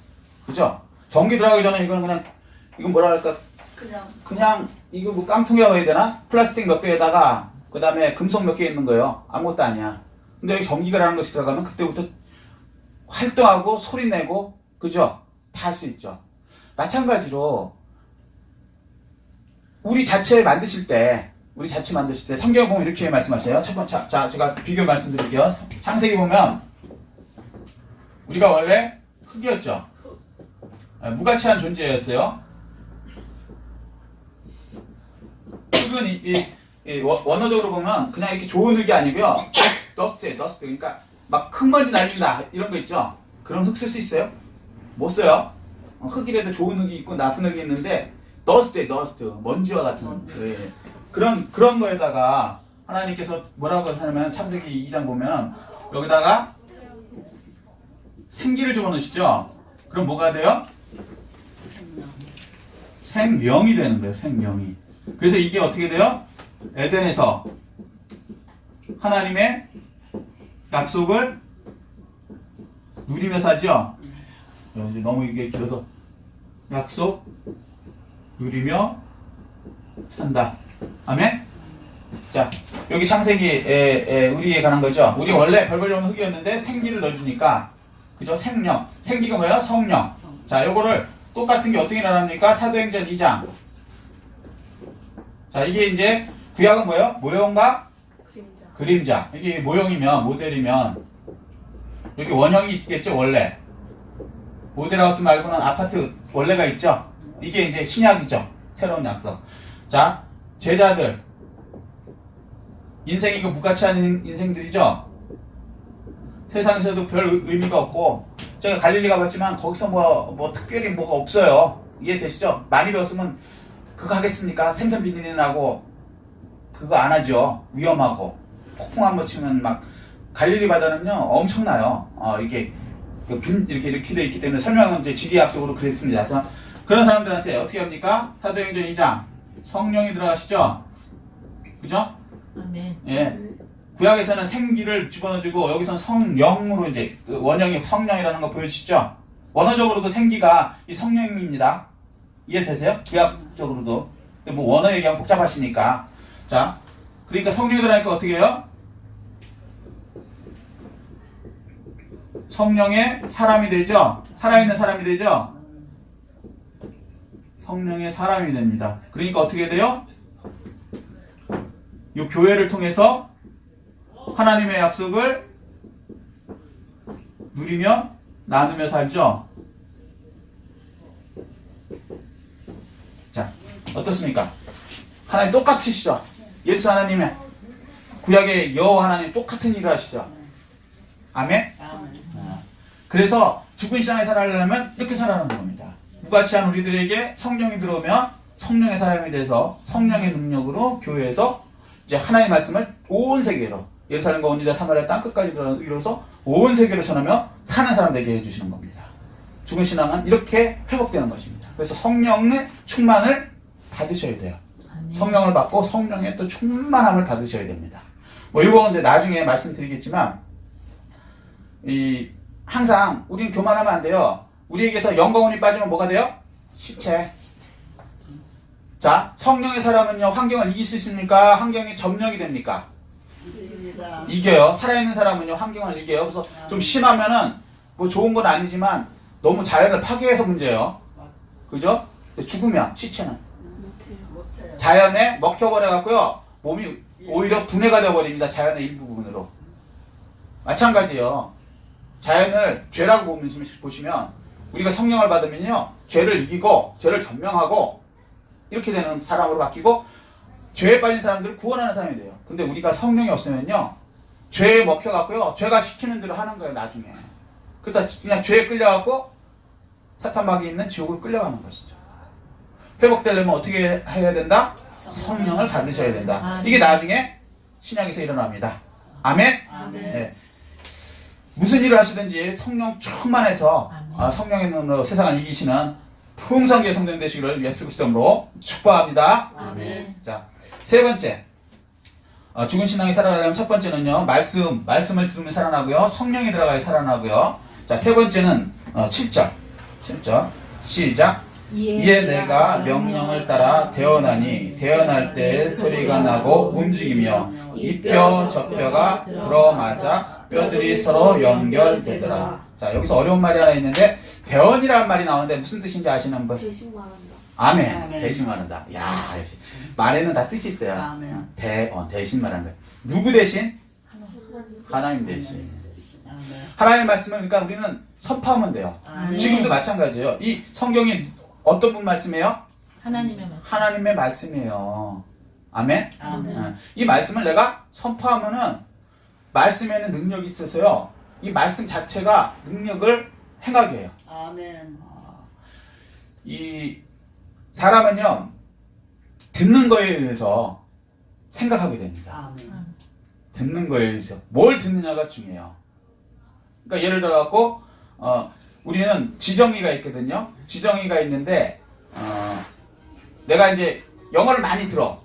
그죠? 전기 들어가기 전에 이거는 그냥 이건 뭐라 할까? 그냥 이거 뭐 깡통이라고 해야 되나? 플라스틱 몇 개에다가 그 다음에 금속 몇 개 있는 거예요. 아무것도 아니야. 근데 여기 전기가라는 것이 들어가면 그때부터 활동하고 소리 내고 그죠? 다 할 수 있죠. 마찬가지로 우리 자체 만드실 때 성경 보면 이렇게 말씀하셔요. 첫 번째, 자 제가 비교 말씀드릴게요. 창세기 보면 우리가 원래 흙이었죠. 무가치한 존재였어요. 흙은 원어적으로 보면 그냥 이렇게 좋은 흙이 아니고요. 더스트. 그러니까 막 큰 먼지 날린다 이런 거 있죠. 그런 흙 쓸 수 있어요? 못 써요. 흙이라도 좋은 흙이 있고 나쁜 흙이 있는데 더스트 먼지와 같은 네. 그런 거에다가 하나님께서 뭐라고 하냐면 창세기 2장 보면 여기다가 생기를 집어넣으시죠. 그럼 뭐가 돼요? 생명이 되는 거예요. 생명이. 그래서 이게 어떻게 돼요? 에덴에서 하나님의 약속을 누리며 살죠. 이제 너무 이게 길어서 약속 누리며 산다. 아멘. 자, 여기 창세기에 우리에 관한 거죠. 우리 원래 별볼일 없는 흙이었는데 생기를 넣어주니까 그죠? 생명. 생기가 뭐예요? 성령. 자, 요거를 똑같은 게 어떻게 나갑니까? 사도행전 2장. 자, 이게 이제 구약은 뭐예요? 모형과 그림자. 그림자. 이게 모형이면 모델이면 여기 원형이 있겠죠, 원래. 모델하우스 말고는 아파트 원래가 있죠. 이게 이제 신약이죠. 새로운 약속. 자, 제자들. 인생이 이거 무가치한 인생들이죠. 세상에서도 별 의미가 없고 제가 갈릴리 가봤지만 거기서 뭐 특별히 뭐가 없어요. 이해되시죠? 많이 배웠으면 그거 하겠습니까? 생선 비린내나고 그거 안 하죠. 위험하고 폭풍 한번 치면 막 갈릴리 바다는요 엄청나요. 이게 이렇게 돼 있기 때문에 설명은 이제 지리학적으로 그랬습니다. 그런 사람들한테 어떻게 합니까? 사도행전 2장 성령이 들어가시죠. 그죠? 아멘. 예. 구약에서는 생기를 집어넣어주고 여기서는 성령으로 이제 그 원형이 성령이라는 거 보여주시죠? 원어적으로도 생기가 이 성령입니다. 이해되세요? 구약적으로도. 근데 뭐 원어 얘기하면 복잡하시니까. 자, 그러니까 성령이 들어가니까 어떻게 해요? 성령의 사람이 되죠? 살아있는 사람이 되죠? 성령의 사람이 됩니다. 그러니까 어떻게 돼요? 이 교회를 통해서 하나님의 약속을 누리며 나누며 살죠. 자, 어떻습니까? 하나님 똑같으시죠? 예수 하나님의 구약의 여호와 하나님 똑같은 일을 하시죠. 아멘? 아멘. 그래서 죽은 신앙에 살아가려면 이렇게 살아가는 겁니다. 무가치한 우리들에게 성령이 들어오면 성령의 사람이 돼서 성령의 능력으로 교회에서 이제 하나님의 말씀을 온 세계로 예루살렘과 온 유다 사마리아 땅끝까지 이뤄서 온 세계로 전하며 사는 사람 되게 해주시는 겁니다. 죽은 신앙은 이렇게 회복되는 것입니다. 그래서 성령의 충만을 받으셔야 돼요. 성령을 받고 성령의 또 충만함을 받으셔야 됩니다. 뭐 이거 이제 나중에 말씀드리겠지만 항상 우리는 교만하면 안 돼요. 우리에게서 영광운이 빠지면 뭐가 돼요? 시체. 자, 성령의 사람은요 환경을 이길 수 있습니까? 환경이 점령이 됩니까? 이깁니다. 이겨요. 살아있는 사람은요 환경을 이겨요. 그래서 좀 심하면은 뭐 좋은 건 아니지만 너무 자연을 파괴해서 문제예요. 그죠? 죽으면 시체는 못해요. 못해요. 자연에 먹혀버려 갖고요 몸이 오히려 분해가 되어버립니다. 자연의 일부분으로. 마찬가지예요. 자연을 죄라고 보시면 우리가 성령을 받으면요 죄를 이기고 죄를 전명하고 이렇게 되는 사람으로 바뀌고 죄에 빠진 사람들을 구원하는 사람이 돼요. 근데 우리가 성령이 없으면요 죄에 먹혀갖고요 죄가 시키는 대로 하는 거예요. 나중에 그러다 그냥 죄에 끌려갖고 사탄막이 있는 지옥으로 끌려가는 것이죠. 회복되려면 어떻게 해야 된다? 성령을 받으셔야 된다. 이게 나중에 신약에서 일어납니다. 아멘? 아멘. 네. 무슨 일을 하시든지 성령 충만해서 성령의 눈으로 세상을 이기시는 풍성하게 성령 되시기를 예수 그리스도로 축복합니다. 아멘. 자, 세 번째. 죽은 신앙이 살아나려면 첫 번째는요. 말씀을 들으면 살아나고요. 성령이 들어가야 살아나고요. 자, 세 번째는 7절. 시작. 이에 내가 명령을 따라 태어나니 태어날 때 소리가 나고 움직이며 이 뼈 저 뼈가 불어맞아 뼈들이 서로 연결되더라. 자, 여기서 어려운 말이 하나 있는데 대언이라는 말이 나오는데 무슨 뜻인지 아시는 분? 대신 말한다. 아멘. 아멘. 대신 말한다. 야, 역시 말에는 다 뜻이 있어요. 아멘. 대신 말한 거예요. 누구 대신? 하나님 대신. 아멘. 하나님의 말씀을 그러니까 우리는 선포하면 돼요. 아멘. 지금도 마찬가지예요. 이 성경이 어떤 분 말씀이에요? 하나님의 말씀. 하나님의 말씀이에요. 아멘? 아멘. 이 말씀을 내가 선포하면은 말씀에는 능력이 있어서요. 이 말씀 자체가 능력을 행하게 해요. 아멘. 이 사람은요. 듣는 거에 의해서 생각하게 됩니다. 아멘. 듣는 거에 의해서 뭘 듣느냐가 중요해요. 그러니까 예를 들어 갖고 우리는 지정의가 있거든요. 지정의가 있는데 내가 이제 영어를 많이 들어.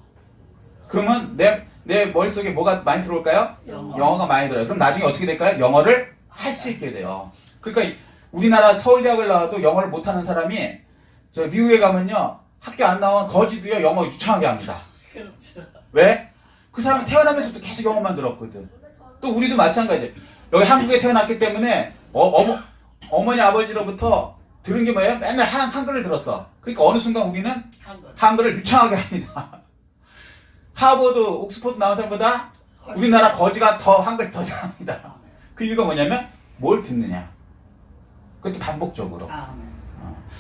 그러면 내 머릿속에 뭐가 많이 들어올까요? 영어가 많이 들어요. 그럼 나중에 어떻게 될까요? 영어를 할 수 있게 돼요. 그러니까 우리나라 서울대학을 나와도 영어를 못하는 사람이 저 미국에 가면요. 학교 안 나온 거지도요. 영어 유창하게 합니다. 그렇죠. 왜? 그 사람은 태어나면서부터 계속 영어만 들었거든. 또 우리도 마찬가지예요. 여기 한국에 태어났기 때문에 어머니 아버지로부터 들은 게 뭐예요? 맨날 한글을 들었어. 그러니까 어느 순간 우리는 한글을 유창하게 합니다. 하버드, 옥스퍼드 나온 사람보다 우리나라 거지가 더 한글 더 잘합니다. 그 이유가 뭐냐면 뭘 듣느냐. 그것도 반복적으로. 아멘.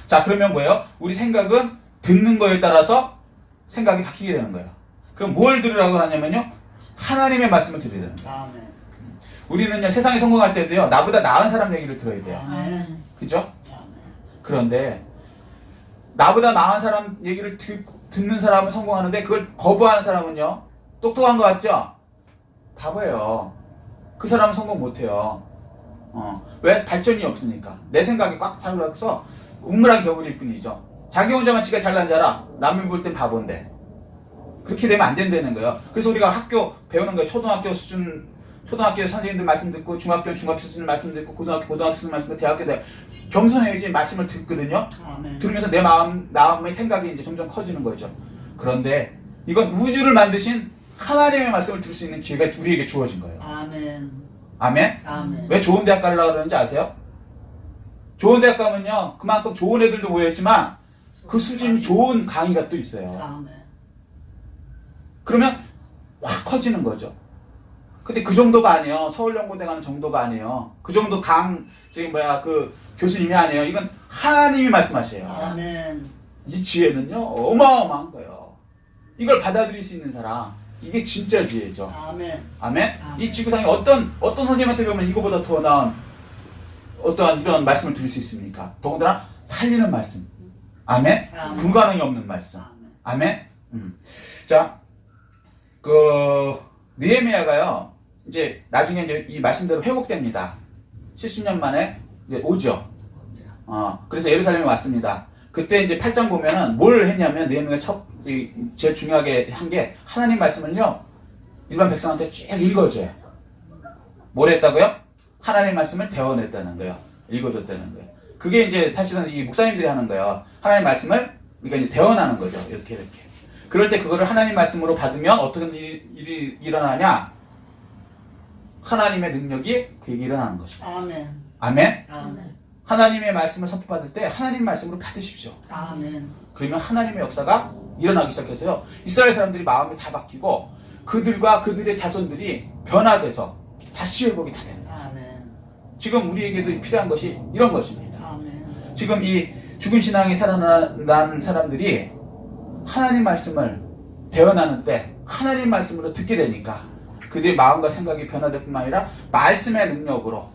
자, 그러면 뭐예요? 우리 생각은 듣는 거에 따라서 생각이 바뀌게 되는 거예요. 그럼 뭘 들으라고 하냐면요. 하나님의 말씀을 들으라는 거예요. 아멘. 우리는요, 세상에 성공할 때도요, 나보다 나은 사람 얘기를 들어야 돼요. 아멘. 그죠? 아멘. 그런데, 나보다 나은 사람 얘기를 듣는 사람은 성공하는데, 그걸 거부하는 사람은요, 똑똑한 거 같죠? 바보예요. 그 사람은 성공 못해요. 왜? 발전이 없으니까. 내 생각이 꽉 차서 우물한 겨울일 뿐이죠. 자기 혼자만 지가 잘난 자라, 남을 볼 땐 바본데. 그렇게 되면 안 된다는 거예요. 그래서 우리가 학교 배우는 거예요. 초등학교 선생님들 말씀 듣고, 중학교 수준 말씀 듣고, 고등학교 수준 말씀 듣고, 대학교 겸손해야지 말씀을 듣거든요. 아멘. 들으면서 내 마음의 생각이 이제 점점 커지는 거죠. 그런데 이건 우주를 만드신 하나님의 말씀을 들을 수 있는 기회가 우리에게 주어진 거예요. 아멘. 아멘? 아멘. 왜 좋은 대학 가려고 그러는지 아세요? 좋은 대학 가면요, 그만큼 좋은 애들도 모여있지만 그 수준이 좋은 강의가 또 있어요. 아멘. 그러면 확 커지는 거죠. 근데 그 정도가 아니에요. 서울연고대 가는 정도가 아니에요. 그 정도 그 교수님이 아니에요. 이건 하나님이 말씀하셔요. 아멘. 이 지혜는요, 어마어마한 거예요. 이걸 받아들일 수 있는 사람. 이게 진짜 지혜죠. 아멘. 아멘? 아멘. 이 지구상에 어떤 선생님한테 배우면 이거보다 더 나은 어떠한 이런 말씀을 들을 수 있습니까? 더군다나 살리는 말씀. 아멘? 아멘. 불가능이 없는 말씀. 아멘. 아멘? 자, 느헤미야가요, 이제 나중에 이제 이 말씀대로 회복됩니다. 70년 만에 이제 오죠. 그래서 예루살렘에 왔습니다. 그때 이제 8장 보면은 뭘 했냐면 느헤미야가 제일 중요하게 한 게 하나님 말씀을요, 일반 백성한테 쭉 읽어줘요. 뭘 했다고요? 하나님 말씀을 대원했다는 거예요. 읽어줬다는 거예요. 그게 이제 사실은 이 목사님들이 하는 거예요. 하나님 말씀을 그러니까 이제 대원하는 거죠. 이렇게. 그럴 때 그거를 하나님 말씀으로 받으면 어떤 일이 일어나냐? 하나님의 능력이 그게 일어나는 것이다. 아멘. 아멘? 아멘. 하나님의 말씀을 선포받을 때 하나님 말씀으로 받으십시오. 아멘. 그러면 하나님의 역사가 일어나기 시작해서요. 이스라엘 사람들이 마음이 다 바뀌고 그들과 그들의 자손들이 변화돼서 다시 회복이 다 된다. 아멘. 지금 우리에게도 필요한 것이 이런 것입니다. 아멘. 지금 이 죽은 신앙이 살아난 사람들이 하나님 말씀을 대언하는 때 하나님 말씀으로 듣게 되니까 그들의 마음과 생각이 변화될 뿐만 아니라 말씀의 능력으로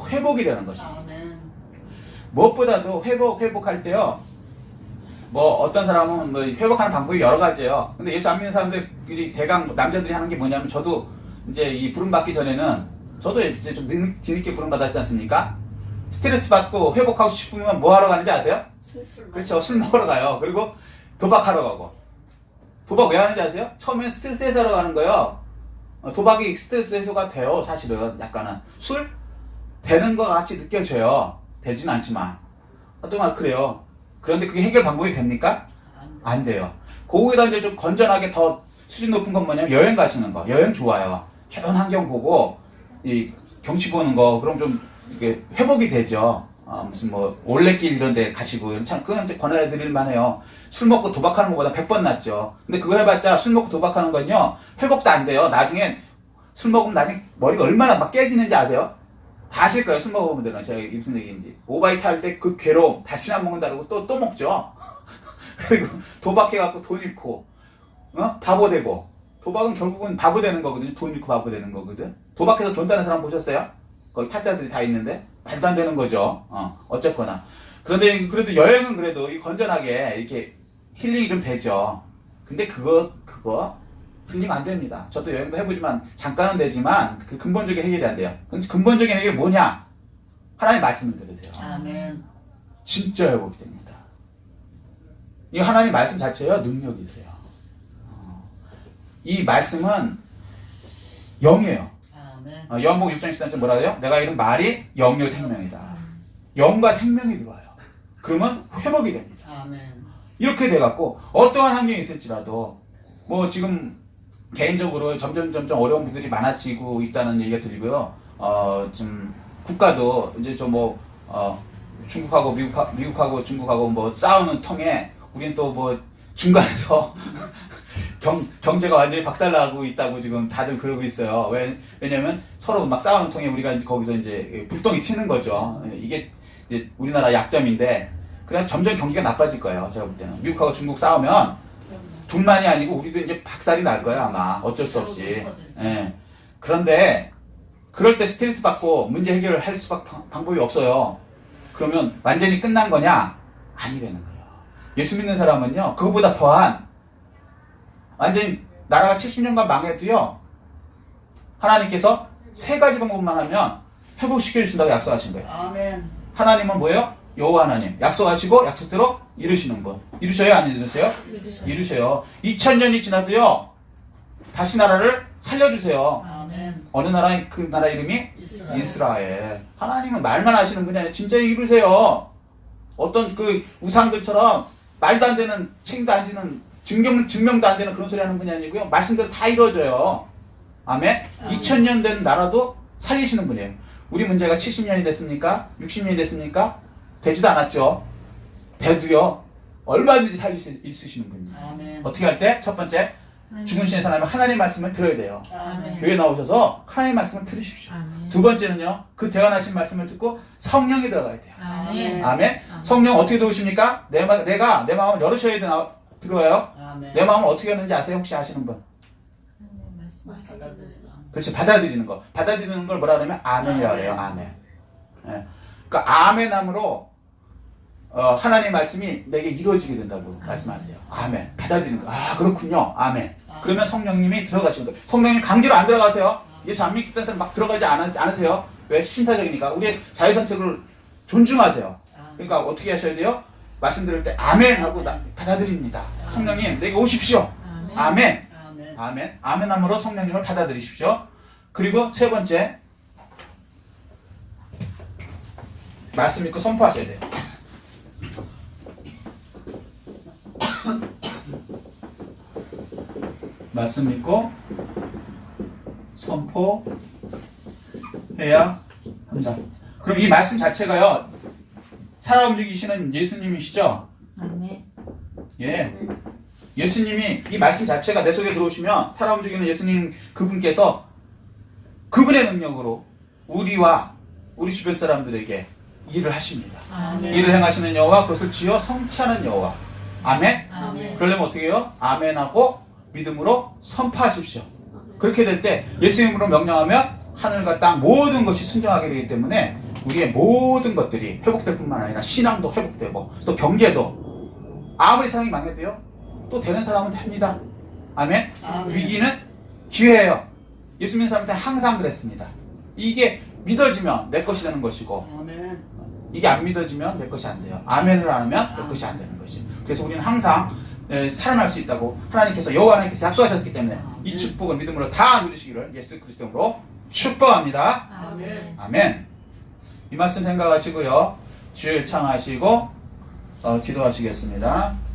회복이 되는 것입니다. 아멘. 무엇보다도 회복할 때요. 뭐 어떤 사람은 뭐 회복하는 방법이 여러 가지예요. 근데 예수 안 믿는 사람들이 대강 남자들이 하는 게 뭐냐면 저도 이제 이 부름 받기 전에는 저도 이제 좀 뒤늦게 부름 받았지 않습니까? 스트레스 받고 회복하고 싶으면 뭐 하러 가는지 아세요? 그렇죠. 술 먹으러 가요. 그리고 도박하러 가고. 도박 왜 하는지 아세요? 처음엔 스트레스 해소하러 가는 거예요. 도박이 스트레스 해소가 돼요. 사실은 약간은 술 되는 것 같이 느껴져요. 되진 않지만 하여튼 그래요. 그런데 그게 해결 방법이 됩니까? 안 돼요. 거기다 이제 좀 건전하게 더 수준 높은 건 뭐냐면 여행 가시는 거. 여행 좋아요. 좋은 환경 보고 이 경치 보는 거. 그럼 좀 이게 회복이 되죠. 무슨 뭐 올레길 이런 데 가시고 참 그건 이제 권해드릴 만해요. 술 먹고 도박하는 것보다 100번 낫죠. 근데 그거 해봤자 술 먹고 도박하는 건요 회복도 안 돼요. 나중에 술 먹으면 나중에 머리가 얼마나 막 깨지는지 아세요? 다 아실 거예요. 술 먹어보면 되는 제가 이게 무슨 얘기인지. 오바이트 할 때 그 괴로움 다시는 안 먹는다고 또 먹죠. 그리고 도박해갖고 돈 잃고 바보 되고. 도박은 결국은 바보 되는 거거든요. 돈 잃고 바보 되는 거거든. 도박해서 돈 따는 사람 보셨어요? 거기 타짜들이 다 있는데 말도 안 되는 거죠. 어쨌거나. 그런데 그래도 여행은 그래도 건전하게 이렇게 힐링이 좀 되죠. 근데 그거 힐링 안 됩니다. 저도 여행도 해보지만 잠깐은 되지만 그 근본적인 해결이 안 돼요. 근본적인 해결이 뭐냐? 하나님 말씀을 들으세요. 아멘. 진짜 회복이 됩니다. 이 하나님 말씀 자체요 능력이 있어요. 이 말씀은 영이에요. 아멘. 요한복음 6장 13절 뭐라 해요? 내가 이룬 말이 영요 생명이다. 영과 생명이 들어와요. 그러면 회복이 됩니다. 아멘. 이렇게 돼갖고 어떠한 환경이 있을지라도 뭐 지금 개인적으로 점점 어려운 분들이 많아지고 있다는 얘기가 들리고요. 좀 국가도 이제 중국하고 미국하고 중국하고 뭐 싸우는 통에 우리는 또 뭐 중간에서 경제가 완전히 박살나고 있다고 지금 다들 그러고 있어요. 왜냐면 서로 막 싸우는 통에 우리가 이제 거기서 이제 불똥이 튀는 거죠. 이게 이제 우리나라 약점인데 그래서 점점 경기가 나빠질 거예요. 제가 볼 때는 미국하고 중국 싸우면 둘만이 아니고 우리도 이제 박살이 날 거예요 아마. 어쩔 수 없이. 예. 그런데 그럴 때 스트레스 받고 문제 해결을 할 수밖에 방법이 없어요. 그러면 완전히 끝난 거냐? 아니라는 거예요. 예수 믿는 사람은요 그거보다 더한 완전히 나라가 70년간 망해도요 하나님께서 세 가지 방법만 하면 회복시켜 주신다고 약속하신 거예요. 아멘. 하나님은 뭐예요? 여호와 하나님. 약속하시고 약속대로 이루시는 분. 이루셔요? 안 이루세요? 이루셔요. 2000년이 지나도요 다시 나라를 살려주세요. 아멘. 어느 나라? 그 나라 이름이? 이스라엘. 이스라엘. 하나님은 말만 하시는 분이 아니라 진짜 이루세요. 어떤 그 우상들처럼 말도 안 되는 책임도 안 지는 증명도 안 되는 그런 소리 하는 분이 아니고요. 말씀대로 다 이루어져요. 아멘? 2000년 된 나라도 살리시는 분이에요. 우리 문제가 70년이 됐습니까? 60년이 됐습니까? 되지도 않았죠. 돼도요. 얼마든지 살릴 수 있으시는 분이에요. 아멘. 어떻게 할 때? 첫 번째, 죽은 신의 사람은 하나님 말씀을 들어야 돼요. 아멘. 교회 나오셔서 하나님 말씀을 들으십시오. 아멘. 두 번째는요. 그 대언하신 말씀을 듣고 성령이 들어가야 돼요. 아멘. 아멘. 성령 어떻게 들어오십니까? 내가 내 마음을 열으셔야 들어와요. 아멘. 내 마음을 어떻게 하는지 아세요? 혹시 아시는 분? 그렇지, 받아들이는 거. 받아들이는 걸 뭐라 그러면 아멘이라고 그래요. 아멘. 예. 그러니까 아멘함으로 하나님의 말씀이 내게 이루어지게 된다고 말씀하세요. 아멘. 받아들이는 거. 아, 그렇군요. 아멘. 그러면 성령님이 들어가시는 거예요. 성령님 강제로 안 들어가세요. 예수 안 믿겠다는 사람 막 들어가지 않으세요. 왜? 신사적이니까. 우리의 자유선택을 존중하세요. 그러니까 어떻게 하셔야 돼요? 말씀 들을 때 아멘 하고 받아들입니다. 성령님 내게 오십시오. 아멘. 아멘. 아멘. 아멘함으로 성령님을 받아들이십시오. 그리고 세 번째, 말씀 믿고 선포하셔야 돼요. 말씀 믿고 선포해야 한다. 그럼 이 말씀 자체가요, 살아 움직이시는 예수님이시죠? 아멘. 예. 예수님이 이 말씀 자체가 내 속에 들어오시면 살아 움직이는 예수님 그분께서 그분의 능력으로 우리와 우리 주변 사람들에게 일을 하십니다. 아멘. 일을 행하시는 여호와 그것을 지어 성취하는 여호와. 아멘. 아멘. 그러려면 어떻게 해요? 아멘하고 믿음으로 선포하십시오. 그렇게 될 때 예수님으로 명령하면 하늘과 땅 모든 것이 순종하게 되기 때문에 우리의 모든 것들이 회복될 뿐만 아니라 신앙도 회복되고 또 경제도 아무리 세상이 망해도요 또 되는 사람은 됩니다. 아멘. 아멘. 위기는 기회예요. 예수 믿는 사람한테 항상 그랬습니다. 이게 믿어지면 내 것이 되는 것이고 아멘. 이게 안 믿어지면 내 것이 안 돼요. 아멘을 안 하면 내 것이 안 되는 거지. 그래서 우리는 항상 살아날 수 있다고 하나님께서 여호와 하나님께서 약속하셨기 때문에 이 축복을 믿음으로 다 누리시기를 예수 그리스도로 축복합니다. 아멘. 아멘. 이 말씀 생각하시고요. 주일 창하시고 기도하시겠습니다.